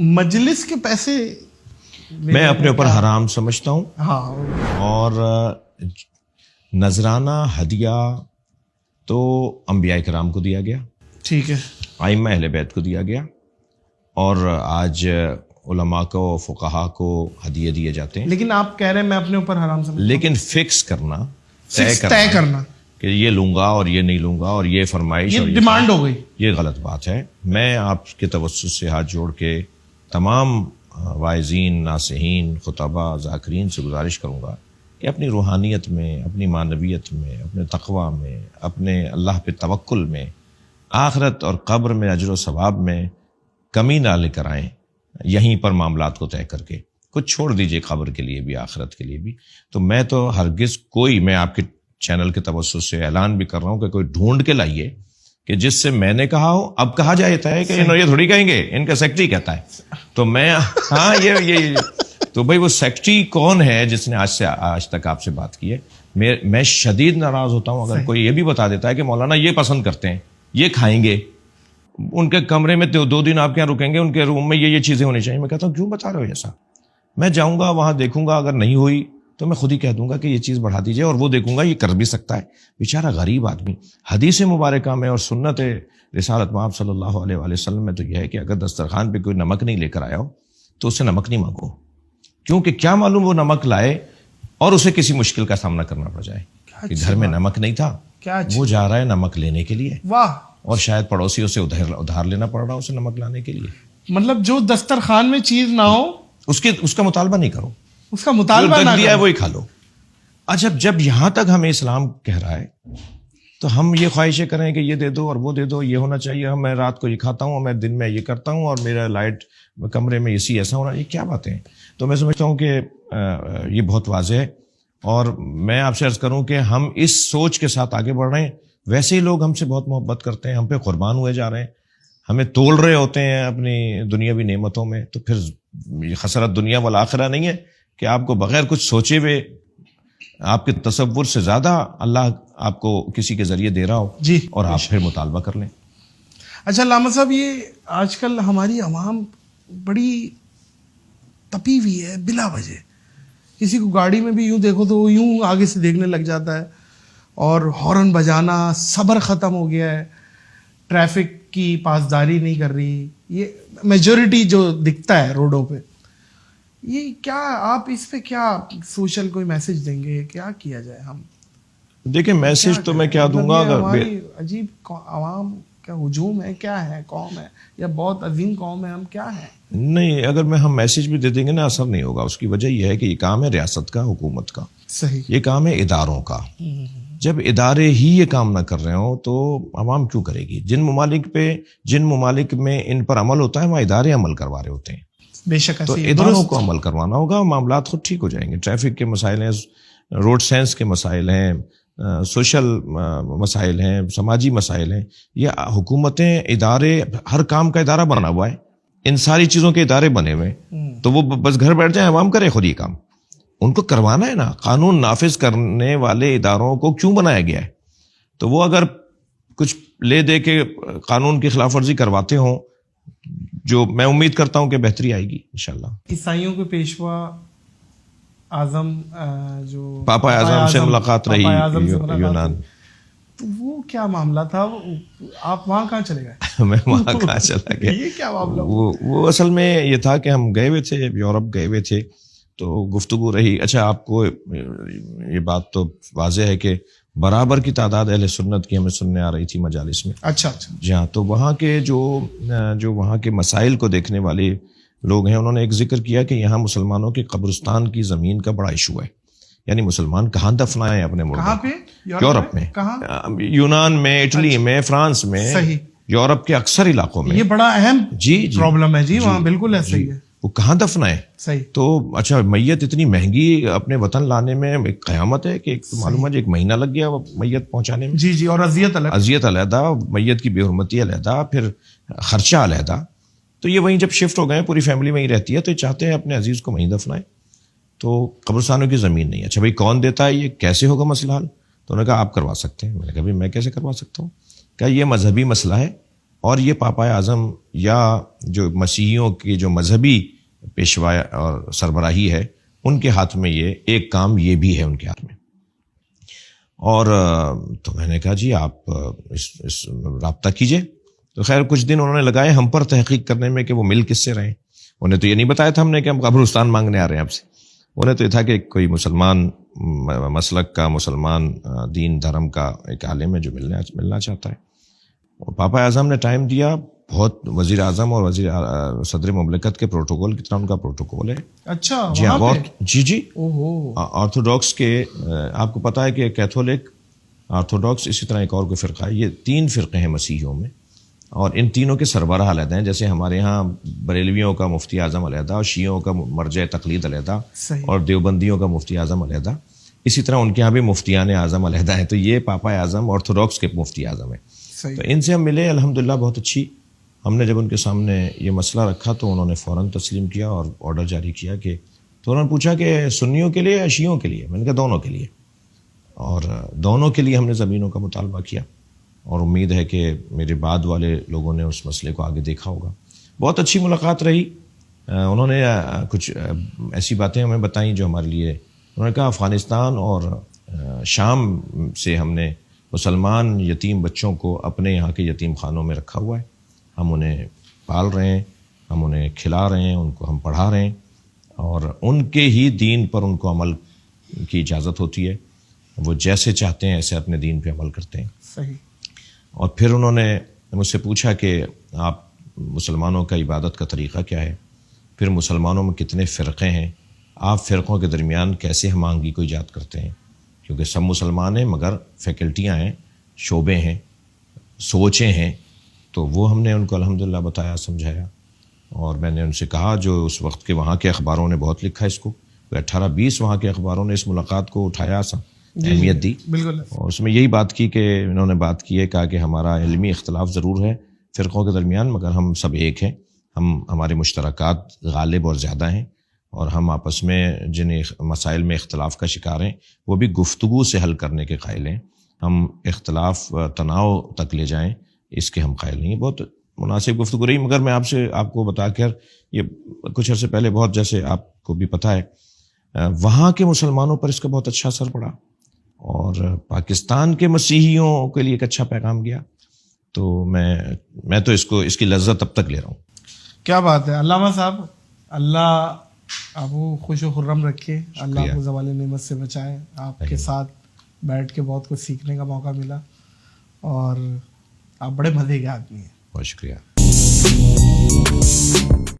مجلس کے پیسے میں اپنے اوپر حرام سمجھتا ہوں. ہاں. اور نذرانہ ہدیہ تو انبیاء کرام کو دیا گیا, ٹھیک ہے, ائمہ اہل بیت کو دیا گیا, اور آج علماء کو فقہا کو ہدیے دیے جاتے ہیں. لیکن آپ کہہ رہے ہیں میں اپنے اوپر حرام سمجھتا ہوں. لیکن فکس کرنا, طے کرنا کہ یہ لوں گا اور یہ نہیں لوں گا اور یہ فرمائش اور یہ ڈیمانڈ ہو گئی, یہ غلط بات ہے. میں آپ کے توسط سے ہاتھ جوڑ کے تمام واعظین, ناصحین, خطباء, ذاکرین سے گزارش کروں گا کہ اپنی روحانیت میں, اپنی معنویت میں, اپنے تقویٰ میں, اپنے اللہ پہ توکل میں, آخرت اور قبر میں اجر و ثواب میں کمی نہ لے کر آئیں یہیں پر معاملات کو طے کر کے. کچھ چھوڑ دیجئے قبر کے لیے بھی, آخرت کے لیے بھی. تو میں تو ہرگز میں آپ کے چینل کے توسط سے اعلان بھی کر رہا ہوں کہ کوئی ڈھونڈ کے لائیے کہ جس سے میں نے کہا ہو. اب کہا جاتا ہے کہ یہ تھوڑی کہیں گے, ان کا سیکٹری کہتا ہے. تو میں ہاں یہ تو بھائی وہ سیکٹری کون ہے جس نے آج تک آپ سے بات کی ہے؟ میں شدید ناراض ہوتا ہوں اگر کوئی یہ بھی بتا دیتا ہے کہ مولانا یہ پسند کرتے ہیں, یہ کھائیں گے, ان کے کمرے میں 2 دن آپ کے یہاں رکیں گے, ان کے روم میں یہ چیزیں ہونی چاہیے. میں کہتا ہوں کیوں بتا رہے ہو ایسا؟ میں جاؤں گا وہاں دیکھوں گا, اگر نہیں ہوئی تو میں خود ہی کہہ دوں گا کہ یہ چیز بڑھا دیجیے, اور وہ دیکھوں گا یہ کر بھی سکتا ہے. بیچارہ غریب آدمی. حدیث مبارکہ میں اور سنت رسالت مآب صلی اللہ علیہ وآلہ وسلم میں تو یہ ہے کہ اگر دسترخوان پہ کوئی نمک نہیں لے کر آیا ہو تو اسے نمک نہیں مانگو, کیونکہ کیا معلوم وہ نمک لائے اور اسے کسی مشکل کا سامنا کرنا پڑ جائے کہ گھر میں نمک نہیں تھا, وہ جا رہا ہے نمک لینے کے لیے, واہ, اور شاید پڑوسی اسے ادھار لینا پڑ رہا اسے نمک لانے کے لیے. مطلب جو دسترخوان میں چیز نہ ہو اس کا مطالبہ نہیں کرو, اس کا مطالبہ جو نہ دیا ہے کرو. وہی کھا لو. اچھا, جب یہاں تک ہمیں اسلام کہہ رہا ہے تو ہم یہ خواہشیں کریں کہ یہ دے دو اور وہ دے دو, یہ ہونا چاہیے, میں رات کو یہ کھاتا ہوں, میں دن میں یہ کرتا ہوں, اور میرا لائٹ کمرے میں اسی ایسا ہونا, یہ کیا باتیں ہیں؟ تو میں سمجھتا ہوں کہ یہ بہت واضح ہے. اور میں آپ سے عرض کروں کہ ہم اس سوچ کے ساتھ آگے بڑھ رہے ہیں. ویسے ہی لوگ ہم سے بہت محبت کرتے ہیں, ہم پہ قربان ہوئے جا رہے ہیں, ہمیں تول رہے ہوتے ہیں اپنی دنیاوی نعمتوں میں. تو پھر خسرت دنیا والآخرہ نہیں ہے کہ آپ کو بغیر کچھ سوچے ہوئے آپ کے تصور سے زیادہ اللہ آپ کو کسی کے ذریعے دے رہا ہو جی, اور آپ پھر مطالبہ کر لیں. اچھا علامہ صاحب, یہ آج کل ہماری عوام بڑی تپی ہوئی ہے بلا وجہ. کسی کو گاڑی میں بھی یوں دیکھو تو وہ یوں آگے سے دیکھنے لگ جاتا ہے, اور ہارن بجانا, صبر ختم ہو گیا ہے, ٹریفک کی پاسداری نہیں کر رہی, یہ میجورٹی جو دکھتا ہے روڈوں پہ. یہ کیا آپ اس پہ کیا سوشل کوئی میسج دیں گے, کیا کیا جائے؟ ہم دیکھیں, میسج تو میں کیا دوں گا, ہماری عجیب عوام کیا ہجوم ہے, کیا ہے, قوم ہے یا بہت عظیم قوم ہے, ہم کیا ہیں؟ نہیں, اگر ہم میسج بھی دے دیں گے نا, اثر نہیں ہوگا. اس کی وجہ یہ ہے کہ یہ کام ہے ریاست کا, حکومت کا. صحیح. یہ کام ہے اداروں کا. جب ادارے ہی یہ کام نہ کر رہے ہوں تو عوام کیوں کرے گی؟ جن ممالک میں ان پر عمل ہوتا ہے وہاں ادارے عمل کروا رہے ہوتے ہیں. بے شک, تو اداروں کو عمل کروانا ہوگا, معاملات خود ٹھیک ہو جائیں گے. ٹریفک کے مسائل ہیں, روڈ سینس کے مسائل ہیں, سوشل مسائل ہیں, سماجی مسائل ہیں. یہ حکومتیں, ادارے, ہر کام کا ادارہ بنا ہوا ہے, ان ساری چیزوں کے ادارے بنے ہوئے ہیں. تو وہ بس گھر بیٹھ جائیں, عوام کرے خود ہی کام. ان کو کروانا ہے نا. قانون نافذ کرنے والے اداروں کو کیوں بنایا گیا ہے؟ تو وہ اگر کچھ لے دے کے قانون کی خلاف ورزی کرواتے ہوں, جو میں امید کرتا ہوں کہ بہتری آئے گی انشاءاللہ. عیسائیوں کے پیشوا اعظم جو پاپا اعظم سے ملاقات رہی یونان, تو وہ کیا معاملہ تھا؟ آپ وہاں کہاں چلے گئے؟ میں وہاں کہاں چلا گیا؟ یہ کیا معاملہ؟ وہ اصل میں یہ تھا کہ ہم گئے ہوئے تھے, یورپ گئے ہوئے تھے, تو گفتگو رہی. اچھا, آپ کو یہ بات تو واضح ہے کہ برابر کی تعداد اہل سنت کی ہمیں سننے آ رہی تھی مجالس میں. اچھا. جی ہاں. تو وہاں کے جو وہاں کے مسائل کو دیکھنے والے لوگ ہیں, انہوں نے ایک ذکر کیا کہ یہاں مسلمانوں کے قبرستان کی زمین کا بڑا ایشو ہے. یعنی مسلمان کہاں دفنائیں اپنے ملک؟ کہاں پہ؟ یورپ میں. یونان میں, اٹلی میں, فرانس میں, یورپ کے اکثر علاقوں میں. یہ بڑا اہم پرابلم ہے. جی وہاں بالکل ایسا ہی ہے. وہ کہاں دفنائیں؟ صحیح. تو اچھا, میت اتنی مہنگی اپنے وطن لانے میں ایک قیامت ہے کہ معلوم ہے 1 مہینہ لگ گیا میت پہنچانے میں. جی, اور اذیت علیحدہ, میت کی بے حرمتی علیحدہ, پھر خرچہ علیحدہ. تو یہ وہیں جب شفٹ ہو گئے, پوری فیملی وہیں رہتی ہے, تو یہ چاہتے ہیں اپنے عزیز کو وہیں دفنائیں. تو قبرستانوں کی زمین نہیں. اچھا بھائی, کون دیتا ہے, یہ کیسے ہوگا مسئلہ حل؟ تو انہوں نے کہا آپ کروا سکتے ہیں. میں نے کہا بھائی میں کیسے کروا سکتا ہوں؟ کہا یہ مذہبی مسئلہ ہے, اور یہ پاپا اعظم یا جو مسیحیوں کی جو مذہبی پیشوا اور سربراہی ہے ان کے ہاتھ میں یہ ایک کام یہ بھی ہے ان کے ہاتھ میں. اور تو میں نے کہا جی آپ اس رابطہ کیجئے. تو خیر کچھ دن انہوں نے لگائے ہم پر تحقیق کرنے میں کہ وہ مل کس سے رہے. انہیں تو یہ نہیں بتایا تھا ہم نے کہ ہم قبرستان مانگنے آ رہے ہیں آپ سے. انہیں تو یہ تھا کہ کوئی مسلمان مسلک کا، مسلمان دین دھرم کا ایک عالم ہے جو ملنا چاہتا ہے. اور پاپا اعظم نے ٹائم دیا. بہت وزیر اعظم اور صدر مملکت کے پروٹوکول کی طرح ان کا پروٹوکول ہے. اچھا جی ہاں بہت. جی آرتھوڈاکس کے آپ کو پتا ہے کہ کیتھولک، آرتھوڈاکس، اسی طرح ایک اور کوئی فرقہ ہے. یہ 3 فرقے ہیں مسیحیوں میں اور ان تینوں کے سربراہ علیحدہ ہیں. جیسے ہمارے ہاں بریلویوں کا مفتی اعظم علیحدہ اور شیعوں کا مرجع تقلید علیحدہ اور دیوبندیوں کا مفتی اعظم علیحدہ، اسی طرح ان کے ہاں بھی مفتیان اعظم علیحدہ ہیں. تو یہ پاپا اعظم آرتھوڈاکس کے مفتی اعظم ہیں. تو ان سے ہم ملے الحمدللہ بہت اچھی. ہم نے جب ان کے سامنے یہ مسئلہ رکھا تو انہوں نے فوراً تسلیم کیا اور آرڈر جاری کیا کہ تو انہوں نے پوچھا کہ سنیوں کے لیے یا شیعوں کے لیے. میں نے کہا دونوں کے لیے. اور دونوں کے لیے ہم نے زمینوں کا مطالبہ کیا اور امید ہے کہ میرے بعد والے لوگوں نے اس مسئلے کو آگے دیکھا ہوگا. بہت اچھی ملاقات رہی. انہوں نے کچھ ایسی باتیں ہمیں بتائیں جو ہمارے لیے، انہوں نے کہا افغانستان اور شام سے ہم نے مسلمان یتیم بچوں کو اپنے یہاں کے یتیم خانوں میں رکھا ہوا ہے. ہم انہیں پال رہے ہیں، ہم انہیں کھلا رہے ہیں، ان کو ہم پڑھا رہے ہیں اور ان کے ہی دین پر ان کو عمل کی اجازت ہوتی ہے. وہ جیسے چاہتے ہیں ایسے اپنے دین پہ عمل کرتے ہیں. صحیح. اور پھر انہوں نے مجھ سے پوچھا کہ آپ مسلمانوں کا عبادت کا طریقہ کیا ہے، پھر مسلمانوں میں کتنے فرقے ہیں، آپ فرقوں کے درمیان کیسے ہم آہنگی کو ایجاد کرتے ہیں، کیونکہ سب مسلمان ہیں مگر فیکلٹیاں ہیں، شعبے ہیں، سوچیں ہیں. تو وہ ہم نے ان کو الحمدللہ بتایا، سمجھایا. اور میں نے ان سے کہا جو اس وقت کے وہاں کے اخباروں نے بہت لکھا اس کو، 18-20 وہاں کے اخباروں نے اس ملاقات کو اٹھایا، اہمیت دی. بالکل. اور اس میں یہی بات کی کہ انہوں نے بات کی ہے، کہا کہ ہمارا علمی اختلاف ضرور ہے فرقوں کے درمیان مگر ہم سب ایک ہیں. ہمارے مشترکات غالب اور زیادہ ہیں اور ہم آپس میں جن مسائل میں اختلاف کا شکار ہیں وہ بھی گفتگو سے حل کرنے کے قائل ہیں. ہم اختلاف تناؤ تک لے جائیں اس کے ہم قائل نہیں ہیں. بہت مناسب گفتگو رہی. مگر میں آپ کو بتا کر یہ کچھ عرصے پہلے بہت، جیسے آپ کو بھی پتہ ہے، وہاں کے مسلمانوں پر اس کا بہت اچھا اثر پڑا اور پاکستان کے مسیحیوں کے لیے ایک اچھا پیغام گیا. تو میں تو اس کی لذت اب تک لے رہا ہوں. کیا بات ہے علامہ صاحب. اللہ آپ کو خوش و خرم رکھے، اللہ آپ کو زوال نعمت سے بچائے. آپ کے ساتھ بیٹھ کے بہت کچھ سیکھنے کا موقع ملا اور آپ بڑے مزے کے آدمی ہیں. بہت شکریہ.